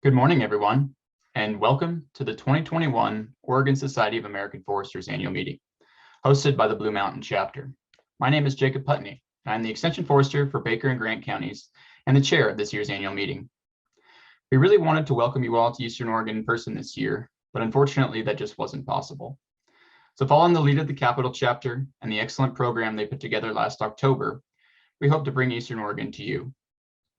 Good morning, everyone, and welcome to the 2021 Oregon Society of American Foresters annual meeting, hosted by the Blue Mountain chapter. My name is Jacob Putney, and I'm the Extension Forester for Baker and Grant counties and the chair of this year's annual meeting. We really wanted to welcome you all to Eastern Oregon in person this year, but unfortunately that just wasn't possible. So following the lead of the Capital chapter and the excellent program they put together last October, we hope to bring Eastern Oregon to you.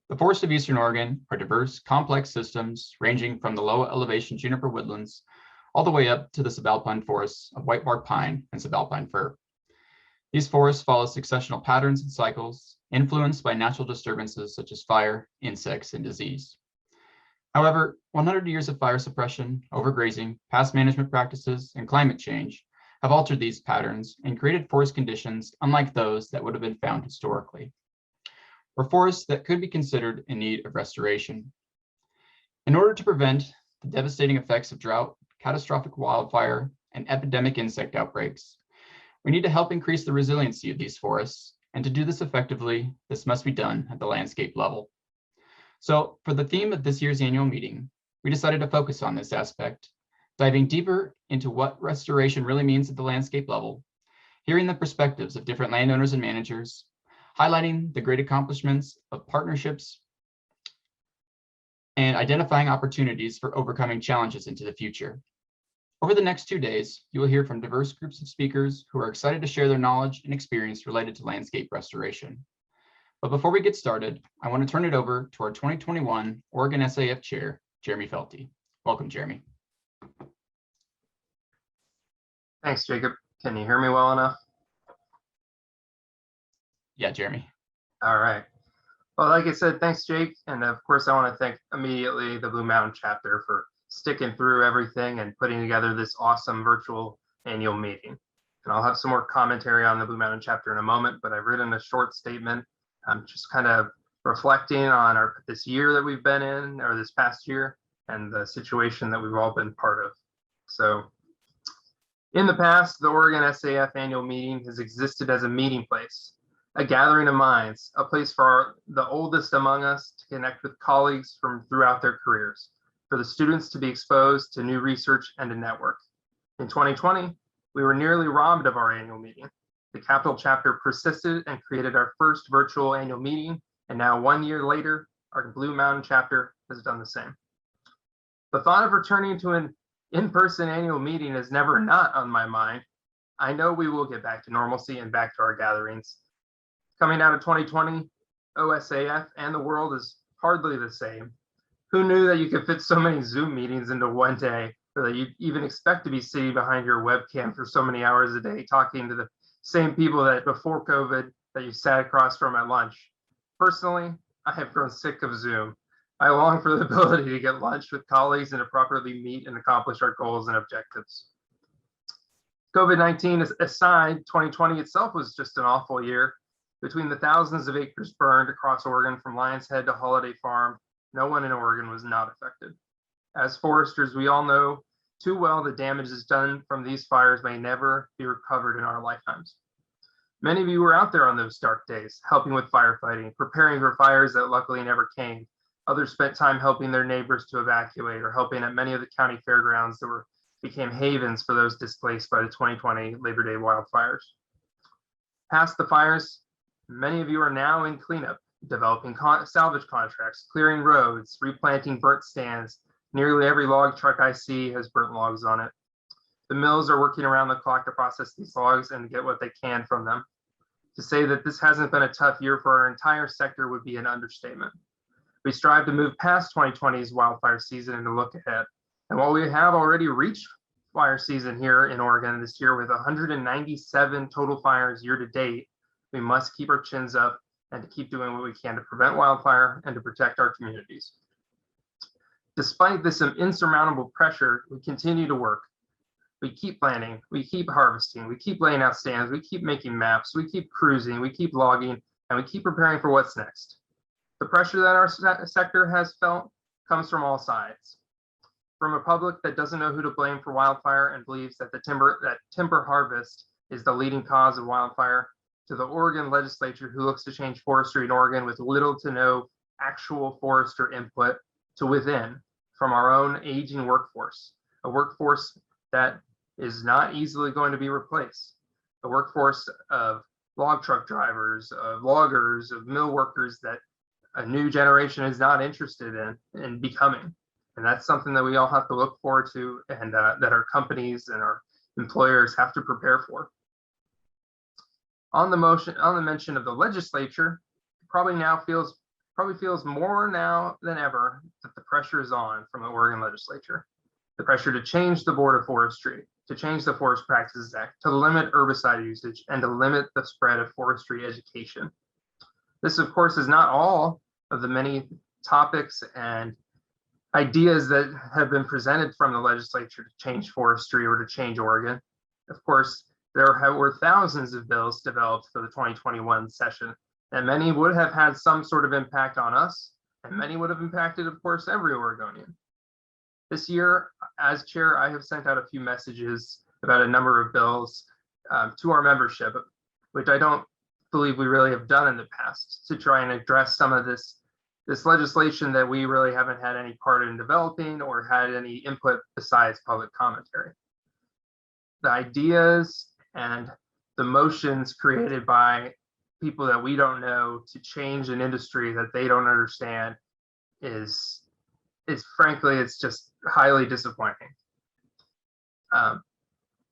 The forests of Eastern Oregon are diverse, complex systems ranging from the low elevation juniper woodlands all the way up to the subalpine forests of whitebark pine and subalpine fir. These forests follow successional patterns and cycles influenced by natural disturbances such as fire, insects, and disease. However, 100 years of fire suppression, overgrazing, past management practices, and climate change have altered these patterns and created forest conditions unlike those that would have been found historically, or forests that could be considered in need of restoration. In order to prevent the devastating effects of drought, catastrophic wildfire, and epidemic insect outbreaks, we need to help increase the resiliency of these forests, and to do this effectively, this must be done at the landscape level. So for the theme of this year's annual meeting, we decided to focus on this aspect, diving deeper into what restoration really means at the landscape level, hearing the perspectives of different landowners and managers, highlighting the great accomplishments of partnerships, and identifying opportunities for overcoming challenges into the future. Over the next 2 days, you will hear from diverse groups of speakers who are excited to share their knowledge and experience related to landscape restoration. But before we get started, I want to turn it over to our 2021 Oregon SAF Chair, Jeremy Felty. Welcome, Jeremy. Thanks, Jacob. Can you hear me well enough? Yeah, Jeremy. All right. Well, like I said, thanks, Jake. And of course, I want to thank immediately the Blue Mountain chapter for sticking through everything and putting together this awesome virtual annual meeting. And I'll have some more commentary on the Blue Mountain chapter in a moment, but I've written a short statement. I'm just kind of reflecting on this year that we've been in, or this past year, and the situation that we've all been part of. So in the past, the Oregon SAF annual meeting has existed as a meeting place, a gathering of minds, a place for the oldest among us to connect with colleagues from throughout their careers, for the students to be exposed to new research and a network. In 2020, we were nearly robbed of our annual meeting. The Capital chapter persisted and created our first virtual annual meeting, and now 1 year later, our Blue Mountain chapter has done the same. The thought of returning to an in-person annual meeting is never not on my mind. I know we will get back to normalcy and back to our gatherings. Coming out of 2020, OSAF and the world is hardly the same. Who knew that you could fit so many Zoom meetings into one day, or that you even expect to be sitting behind your webcam for so many hours a day, talking to the same people that before COVID that you sat across from at lunch. Personally, I have grown sick of Zoom. I long for the ability to get lunch with colleagues and to properly meet and accomplish our goals and objectives. COVID-19 aside, 2020 itself was just an awful year. Between the thousands of acres burned across Oregon from Lion's Head to Holiday Farm, no one in Oregon was not affected. As foresters, we all know too well the damages done from these fires may never be recovered in our lifetimes. Many of you were out there on those dark days, helping with firefighting, preparing for fires that luckily never came. Others spent time helping their neighbors to evacuate, or helping at many of the county fairgrounds that became havens for those displaced by the 2020 Labor Day wildfires. Past the fires, many of you are now in cleanup, developing salvage contracts, clearing roads, replanting burnt stands. Nearly every log truck I see has burnt logs on it. The mills are working around the clock to process these logs and get what they can from them. To say that this hasn't been a tough year for our entire sector would be an understatement. We strive to move past 2020's wildfire season and to look ahead. And while we have already reached fire season here in Oregon this year with 197 total fires year to date, we must keep our chins up and to keep doing what we can to prevent wildfire and to protect our communities. Despite this insurmountable pressure, we continue to work. We keep planting, we keep harvesting, we keep laying out stands, we keep making maps, we keep cruising, we keep logging, and we keep preparing for what's next. The pressure that our sector has felt comes from all sides. From a public that doesn't know who to blame for wildfire and believes that timber harvest is the leading cause of wildfire, to the Oregon legislature who looks to change forestry in Oregon with little to no actual forester input, to within, from our own aging workforce, a workforce that is not easily going to be replaced, a workforce of log truck drivers, of loggers, of mill workers that a new generation is not interested in becoming. And that's something that we all have to look forward to, and that our companies and our employers have to prepare for. On the mention of the legislature, probably feels more now than ever that the pressure is on from the Oregon legislature. The pressure to change the Board of Forestry, to change the Forest Practices Act, to limit herbicide usage, and to limit the spread of forestry education. This, of course, is not all of the many topics and ideas that have been presented from the legislature to change forestry or to change Oregon. Of course, there were thousands of bills developed for the 2021 session, and many would have had some sort of impact on us, and many would have impacted, of course, every Oregonian. This year, as chair, I have sent out a few messages about a number of bills to our membership, which I don't believe we really have done in the past, to try and address some of this legislation that we really haven't had any part in developing or had any input besides public commentary. The ideas and the motions created by people that we don't know to change an industry that they don't understand is frankly, it's just highly disappointing.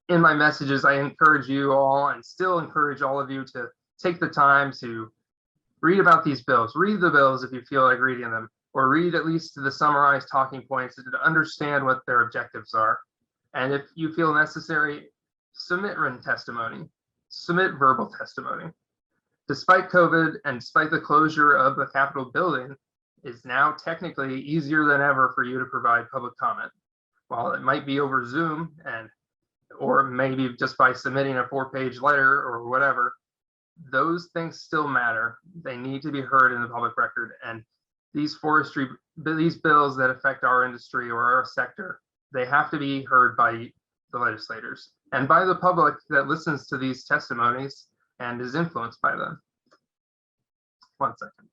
In my messages, I encourage you all, and still encourage all of you, to take the time to read about these bills, read the bills if you feel like reading them, or read at least the summarized talking points to understand what their objectives are. And if you feel necessary, submit written testimony, submit verbal testimony. Despite COVID and despite the closure of the Capitol building, it's now technically easier than ever for you to provide public comment. While it might be over Zoom or maybe just by submitting a 4-page letter or whatever, those things still matter. They need to be heard in the public record. And these bills that affect our industry or our sector, they have to be heard by the legislators and by the public that listens to these testimonies and is influenced by them. One second.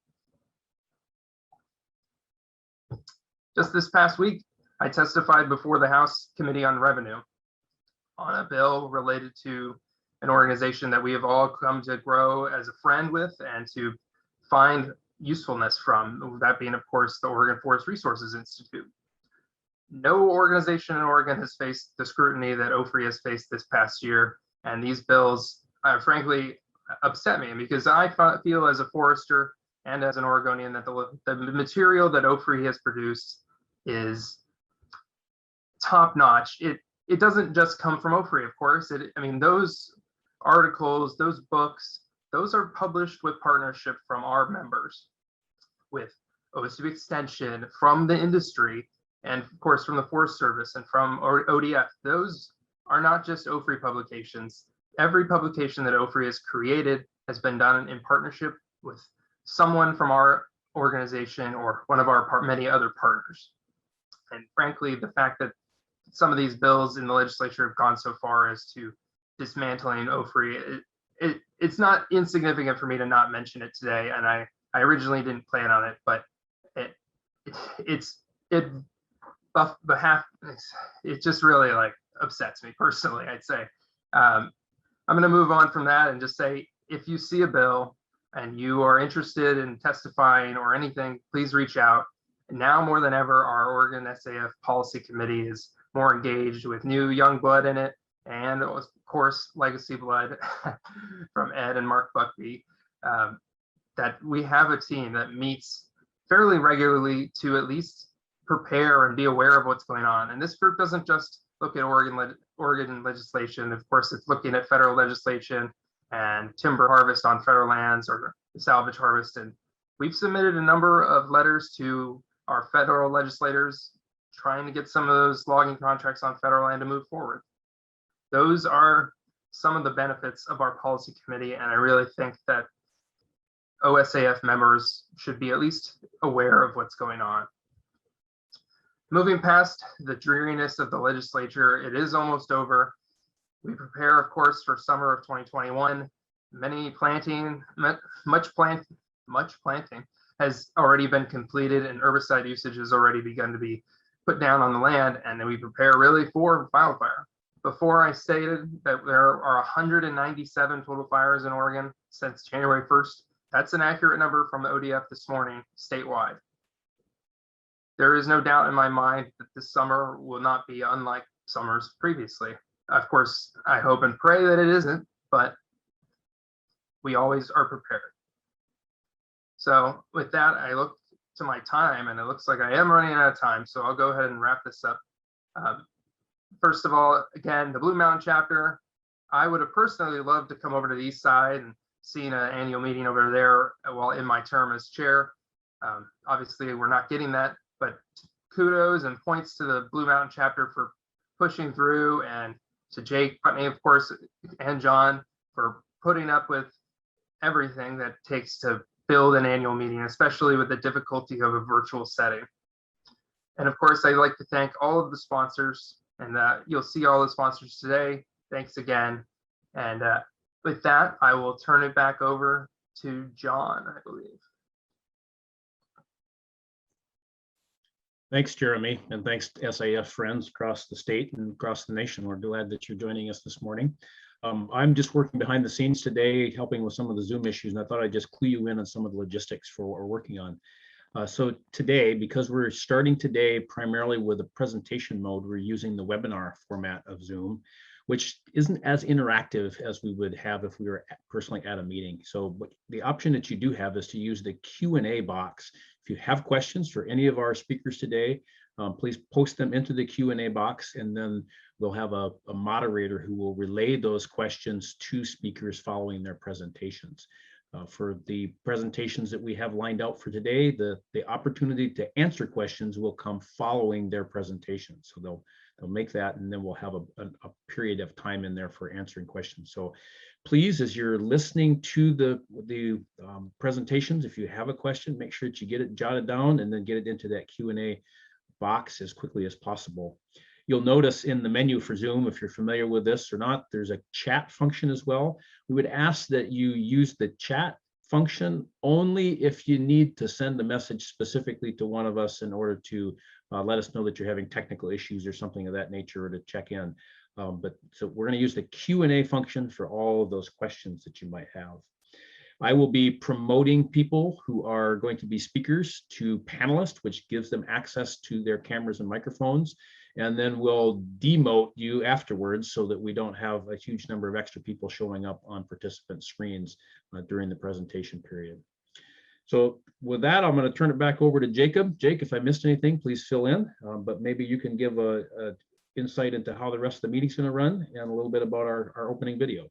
Just this past week, I testified before the House Committee on Revenue on a bill related to an organization that we have all come to grow as a friend with and to find usefulness from, that being, of course, the Oregon Forest Resources Institute. No organization in Oregon has faced the scrutiny that OFRI has faced this past year, and these bills frankly upset me, because I feel as a forester and as an Oregonian that the material that OFRI has produced is top notch. It doesn't just come from OFRI, of course. I mean, those articles, those books, those are published with partnership from our members, with OSAF Extension, from the industry, and of course from the Forest Service and from ODF. Those are not just OFRI publications. Every publication that OFRI has created has been done in partnership with someone from our organization or one of our many other partners. And frankly, the fact that some of these bills in the legislature have gone so far as to dismantling OFRI, it's not insignificant for me to not mention it today. And I originally didn't plan on it, but it just really like upsets me personally, I'd say. I'm going to move on from that and just say, if you see a bill and you are interested in testifying or anything, please reach out. Now more than ever, our Oregon SAF Policy Committee is more engaged with new young blood in it, and of course, legacy blood from Ed and Mark Buckby, that we have a team that meets fairly regularly to at least prepare and be aware of what's going on. And this group doesn't just look at Oregon legislation. Of course, it's looking at federal legislation and timber harvest on federal lands or salvage harvest. And we've submitted a number of letters to our federal legislators trying to get some of those logging contracts on federal land to move forward. Those are some of the benefits of our policy committee, and I really think that OSAF members should be at least aware of what's going on. Moving past the dreariness of the legislature, it is almost over. We prepare, of course, for summer of 2021. Much planting has already been completed, and herbicide usage has already begun to be put down on the land, and then we prepare really for wildfire. Before, I stated that there are 197 total fires in Oregon since January 1st. That's an accurate number from the ODF this morning, statewide. There is no doubt in my mind that this summer will not be unlike summers previously. Of course, I hope and pray that it isn't, but we always are prepared. So with that, I look to my time, and it looks like I am running out of time, so I'll go ahead and wrap this up. First of all, again, the Blue Mountain chapter, I would have personally loved to come over to the east side and seen an annual meeting over there while in my term as chair. Obviously, we're not getting that, but kudos and points to the Blue Mountain chapter for pushing through, and to Jake Putney, of course, and John for putting up with everything that it takes to build an annual meeting, especially with the difficulty of a virtual setting. And of course, I'd like to thank all of the sponsors, and you'll see all the sponsors today. Thanks again. And with that, I will turn it back over to John, I believe. Thanks, Jeremy, and thanks to SAF friends across the state and across the nation. We're glad that you're joining us this morning. I'm just working behind the scenes today, helping with some of the Zoom issues, and I thought I'd just clue you in on some of the logistics for what we're working on. So today, because we're starting today primarily with a presentation mode, we're using the webinar format of Zoom, which isn't as interactive as we would have if we were personally at a meeting. So the option that you do have is to use the Q&A box. If you have questions for any of our speakers today, please post them into the Q&A box, and then we'll have a moderator who will relay those questions to speakers following their presentations. For the presentations that we have lined out for today, the opportunity to answer questions will come following their presentation. So they'll make that, and then we'll have a period of time in there for answering questions. So please, as you're listening to the presentations, if you have a question, make sure that you get it jotted down and then get it into that Q&A box as quickly as possible. You'll notice in the menu for Zoom, if you're familiar with this or not, there's a chat function as well. We would ask that you use the chat function only if you need to send a message specifically to one of us in order to let us know that you're having technical issues or something of that nature, or to check in. So we're going to use the Q&A function for all of those questions that you might have. I will be promoting people who are going to be speakers to panelists, which gives them access to their cameras and microphones. And then we'll demote you afterwards so that we don't have a huge number of extra people showing up on participant screens during the presentation period. So with that, I'm going to turn it back over to Jacob. Jake, if I missed anything, please fill in, but maybe you can give a insight into how the rest of the meeting's going to run and a little bit about our opening video.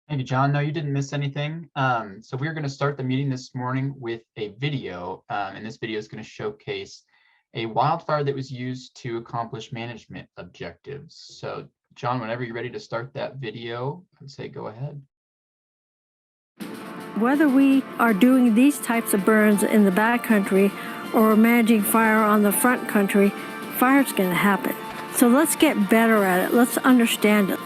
Thank you, John. No, you didn't miss anything. So we're going to start the meeting this morning with a video, and this video is going to showcase a wildfire that was used to accomplish management objectives. So John, whenever you're ready to start that video, I'd say go ahead. Whether we are doing these types of burns in the backcountry or managing fire on the front country, fire's going to happen. So let's get better at it. Let's understand it.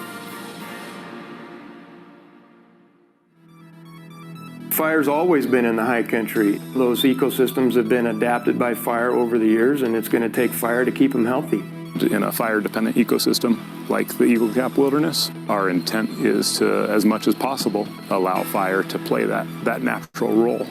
Fire's always been in the high country. Those ecosystems have been adapted by fire over the years, and it's going to take fire to keep them healthy. In a fire-dependent ecosystem like the Eagle Cap Wilderness, our intent is to, as much as possible, allow fire to play that natural role.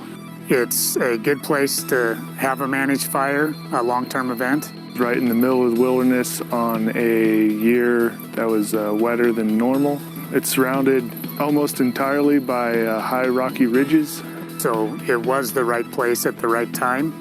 It's a good place to have a managed fire, a long-term event. Right in the middle of the wilderness on a year that was wetter than normal. It's surrounded almost entirely by high rocky ridges. So it was the right place at the right time.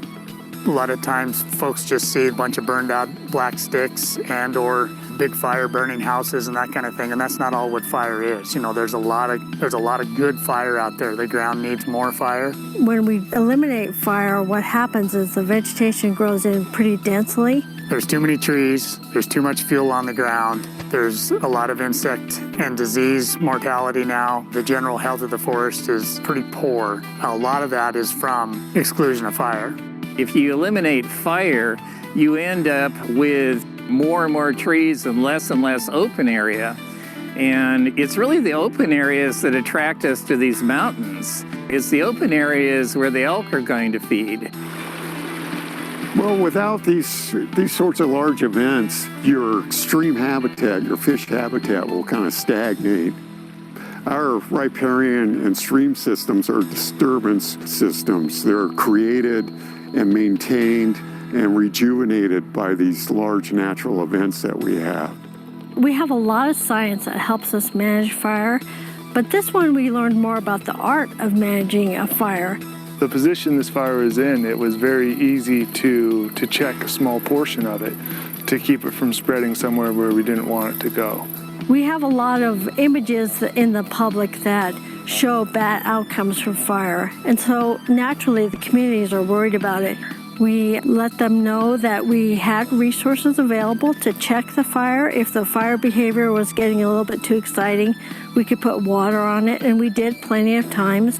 A lot of times folks just see a bunch of burned out black sticks and or big fire burning houses and that kind of thing, and that's not all what fire is. You know, there's a lot of good fire out there. The ground needs more fire. When we eliminate fire, what happens is the vegetation grows in pretty densely. There's too many trees, there's too much fuel on the ground, there's a lot of insect and disease mortality now. The general health of the forest is pretty poor. A lot of that is from exclusion of fire. If you eliminate fire, you end up with more and more trees and less open area. And it's really the open areas that attract us to these mountains. It's the open areas where the elk are going to feed. Well, without these sorts of large events, your stream habitat, your fish habitat will kind of stagnate. Our riparian and stream systems are disturbance systems. They're created and maintained and rejuvenated by these large natural events that we have. We have a lot of science that helps us manage fire, but this one we learned more about the art of managing a fire. The position this fire is in, it was very easy to check a small portion of it to keep it from spreading somewhere where we didn't want it to go. We have a lot of images in the public that show bad outcomes from fire, and so naturally the communities are worried about it. We let them know that we had resources available to check the fire. If the fire behavior was getting a little bit too exciting, we could put water on it, and we did plenty of times.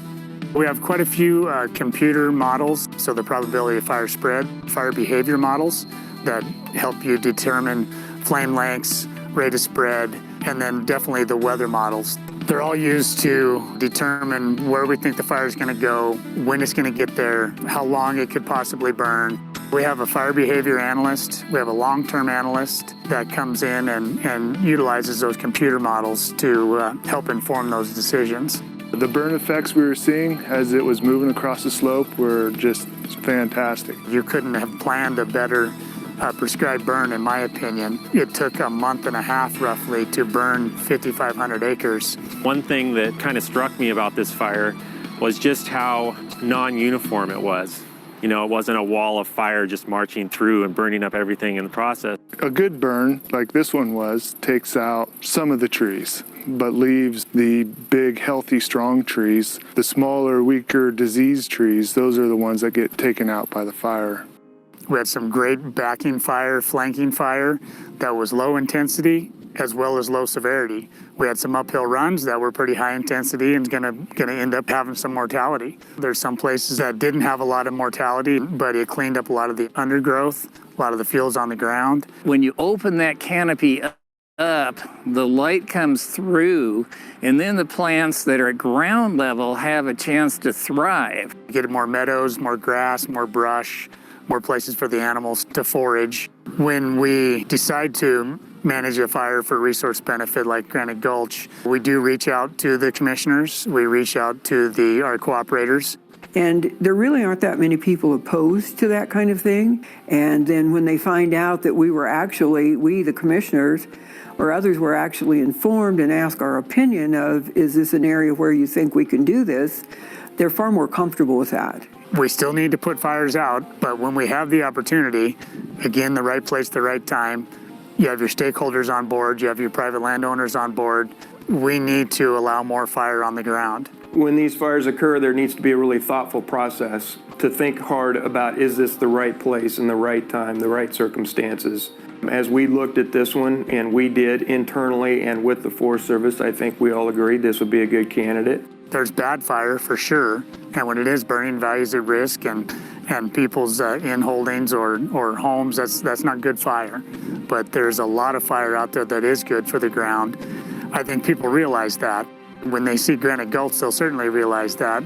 We have quite a few computer models, so the probability of fire spread, fire behavior models that help you determine flame lengths, rate of spread, and then definitely the weather models. They're all used to determine where we think the fire is going to go, when it's going to get there, how long it could possibly burn. We have a fire behavior analyst. We have a long-term analyst that comes in and utilizes those computer models to help inform those decisions. The burn effects we were seeing as it was moving across the slope were just fantastic. You couldn't have planned a better prescribed burn, in my opinion. It took a month and a half roughly to burn 5,500 acres. One thing that kind of struck me about this fire was just how non-uniform it was. You know, it wasn't a wall of fire just marching through and burning up everything in the process. A good burn, like this one was, takes out some of the trees, but leaves the big, healthy, strong trees. The smaller, weaker, diseased trees, those are the ones that get taken out by the fire. We had some great backing fire, flanking fire that was low intensity as well as low severity. We had some uphill runs that were pretty high intensity and gonna end up having some mortality. There's some places that didn't have a lot of mortality, but it cleaned up a lot of the undergrowth, a lot of the fields on the ground. When you open that canopy up, the light comes through, and then the plants that are at ground level have a chance to thrive. You get more meadows, more grass, more brush, more places for the animals to forage. When we decide to manage a fire for resource benefit like Granite Gulch, we do reach out to the commissioners, we reach out to our cooperators. And there really aren't that many people opposed to that kind of thing. And then when they find out that we, the commissioners, or others were actually informed and asked our opinion of, is this an area where you think we can do this? They're far more comfortable with that. We still need to put fires out, but when we have the opportunity, again, the right place, the right time, you have your stakeholders on board, you have your private landowners on board, we need to allow more fire on the ground. When these fires occur, there needs to be a really thoughtful process to think hard about, is this the right place and the right time, the right circumstances? As we looked at this one, and we did internally and with the Forest Service, I think we all agreed this would be a good candidate. There's bad fire for sure, and when it is burning values at risk and people's in-holdings or homes, that's not good fire. But there's a lot of fire out there that is good for the ground. I think people realize that. When they see Granite Gulch, they'll certainly realize that.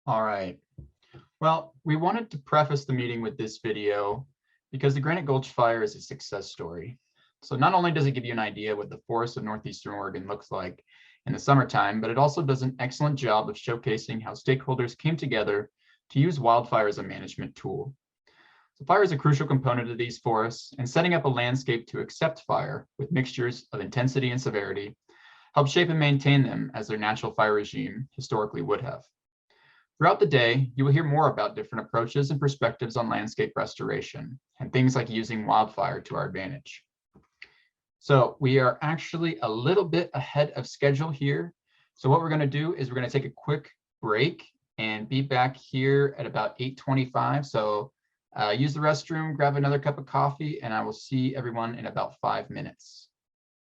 All right. Well, we wanted to preface the meeting with this video because the Granite Gulch fire is a success story. So not only does it give you an idea what the forests of Northeastern Oregon looks like in the summertime, but it also does an excellent job of showcasing how stakeholders came together to use wildfire as a management tool. So fire is a crucial component of these forests, and setting up a landscape to accept fire with mixtures of intensity and severity helps shape and maintain them as their natural fire regime historically would have. Throughout the day, you will hear more about different approaches and perspectives on landscape restoration and things like using wildfire to our advantage. So we are actually a little bit ahead of schedule here. So what we're going to do is we're going to take a quick break and be back here at about 8:25. So use the restroom, grab another cup of coffee, and I will see everyone in about 5 minutes.